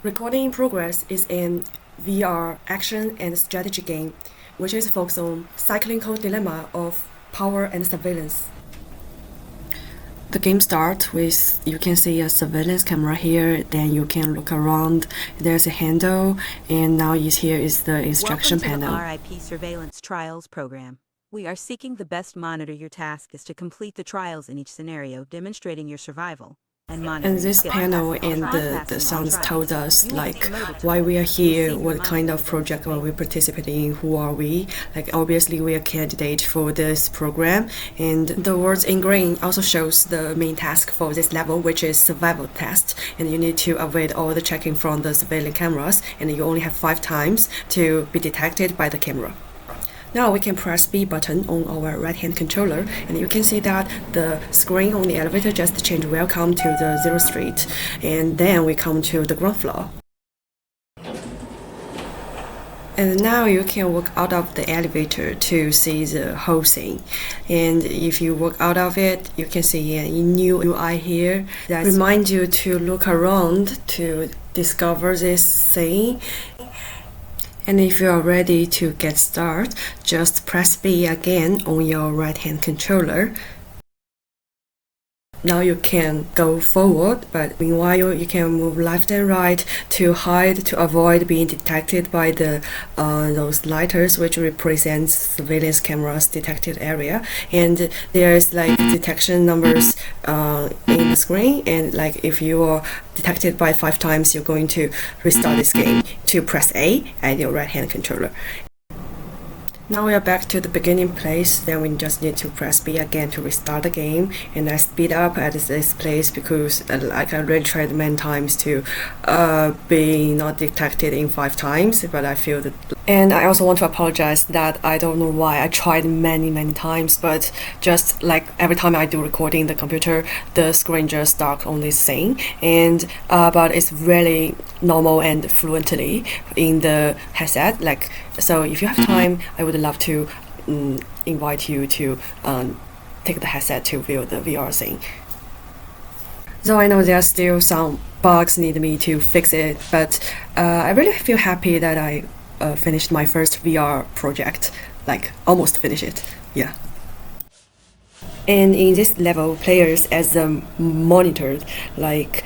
Recording in Progress is an VR action and strategy game, which is focused on cyclical dilemma of power and surveillance. The game starts with, you can see a surveillance camera here, then you can look around, there's a handle, and now here is the instruction panel. Welcome to the RIP Surveillance Trials program. We are seeking the best monitor. Your task is to complete the trials in each scenario, demonstrating your survival. And this panel and the sounds told us like why we are here, what kind of project are we participating in, who are we. Like obviously we are candidate for this program, and the words in green also shows the main task for this level, which is survival test. And you need to avoid all the checking from the surveillance cameras, and you only have 5 times to be detected by the camera. Now we can press B button on our right hand controller, and you can see that the screen on the elevator just changed welcome to the 0th street, and then we come to the ground floor. And now you can walk out of the elevator to see the whole thing. And if you walk out of it, you can see a new UI here that reminds you to look around to discover this thing. And if you are ready to get started, just press B again on your right hand controller. Now you can go forward, but meanwhile you can move left and right to hide, to avoid being detected by the those lighters, which represents surveillance cameras detected area. And there's like detection numbers in the screen, and like if you are detected by 5 times, you're going to restart this game to press A at your right hand controller. Now we are back to the beginning place, then we just need to press B again to restart the game, and I speed up at this place because like I already tried many times to be not detected in 5 times, but I feel that. And I also want to apologize that I don't know why I tried many times, but just like every time I do recording the computer, the screen just starts on this thing, and but it's really normal and fluently in the headset. Like, so if you have time, I would love to invite you to take the headset to view the VR thing. Though I know there are still some bugs need me to fix it, but I really feel happy that I finished my first VR project, like almost finished it, yeah. And in this level, players as a monitor like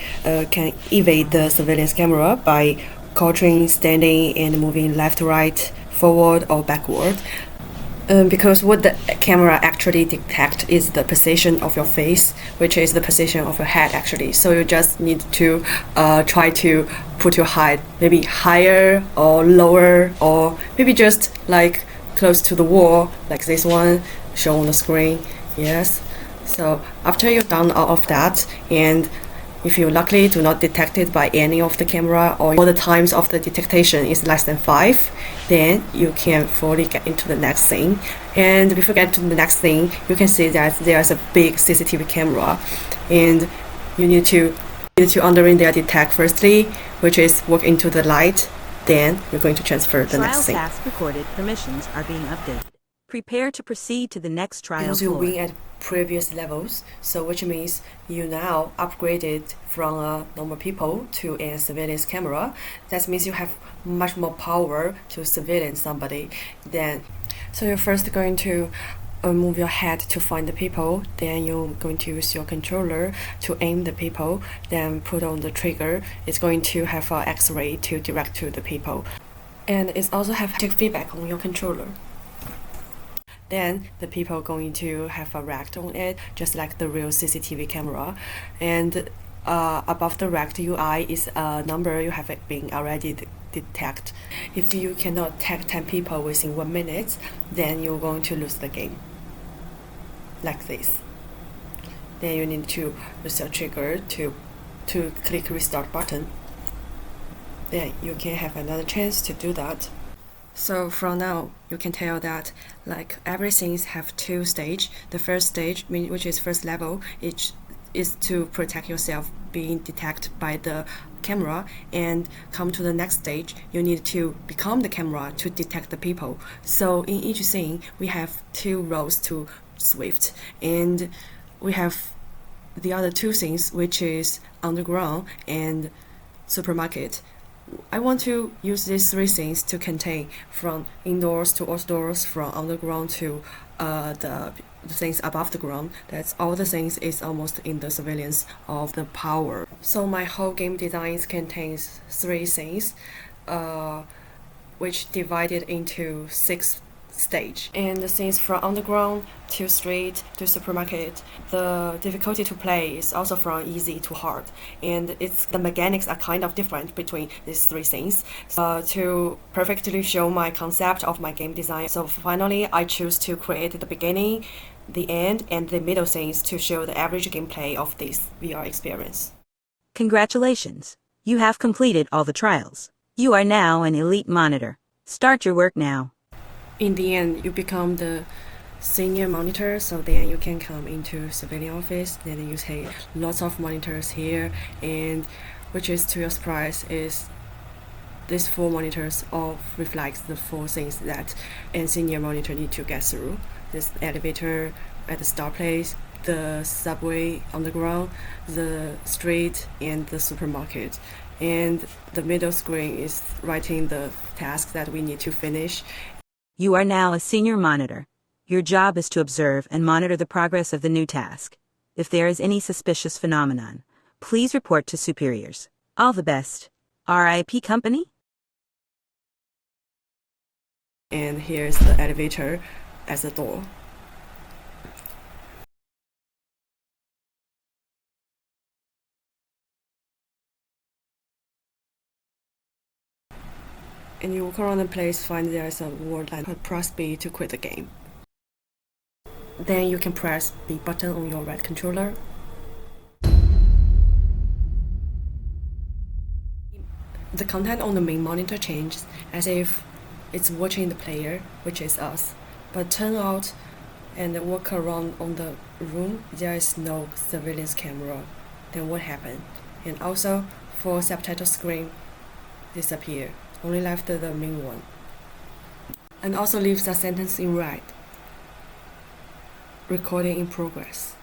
can evade the surveillance camera by crouching, standing, and moving left, right, forward, or backward. Because what the camera actually detects is the position of your face, which is the position of your head actually. So you just need to try to put your head maybe higher or lower, or maybe just like close to the wall, like this one shown on the screen. Yes. So after you've done all of that, and if you're luckily do not detected by any of the camera, or the times of the detection is less than 5, then you can fully get into the next thing. And before you get to the next thing, you can see that there's a big CCTV camera, and you need to under in there detect firstly, which is walk into the light, then you're going to transfer the next thing. Trial task recorded. Permissions are being updated. Prepare to proceed to the next trial because you floor. win at previous levels, so which means you now upgraded from normal people to a surveillance camera. That means you have much more power to surveillance somebody. Then, so you're first going to move your head to find the people, then you're going to use your controller to aim the people, then put on the trigger. It's going to have an X-ray to direct to the people, and it's also have haptic feedback on your controller. Then the people are going to have a react on it, just like the real CCTV camera. And above the react UI is a number you have been already detect. If you cannot detect 10 people within 1 minute, then you're going to lose the game. Like this. Then you need to use your trigger to click restart button. Then you can have another chance to do that. So from now, you can tell that like everything have 2 stages. The first stage, which is first level, is to protect yourself being detected by the camera, and come to the next stage, you need to become the camera to detect the people. So in each scene, we have 2 roles to swift, and we have the other 2 things, which is underground and supermarket. I want to use these three things to contain from indoors to outdoors, from underground to the things above the ground. That's all the things is almost in the surveillance of the power. So my whole game design contains three things, which divided into six stage. And the things from underground to street to supermarket, the difficulty to play is also from easy to hard. And it's the mechanics are kind of different between these three things. To perfectly show my concept of my game design. So finally, I choose to create the beginning, the end, and the middle things to show the average gameplay of this VR experience. Congratulations! You have completed all the trials. You are now an elite monitor. Start your work now. In the end, you become the senior monitor, so then you can come into civilian office. Then you see lots of monitors here, and which is to your surprise is these four monitors all reflects the four things that a senior monitor need to get through: this elevator at the start place, the subway underground, the street, and the supermarket. And the middle screen is writing the tasks that we need to finish. You are now a senior monitor. Your job is to observe and monitor the progress of the new task. If there is any suspicious phenomenon, please report to superiors. All the best. RIP Company? And here's the elevator as a door. And you walk around the place, find there's a word like press B to quit the game. Then you can press B button on your right controller. The content on the main monitor changes as if it's watching the player, which is us. But turn out and walk around on the room, there is no surveillance camera. Then what happened? And also, for subtitle screen, disappear. Only left the main one. And also leaves a sentence in red. Recording in progress.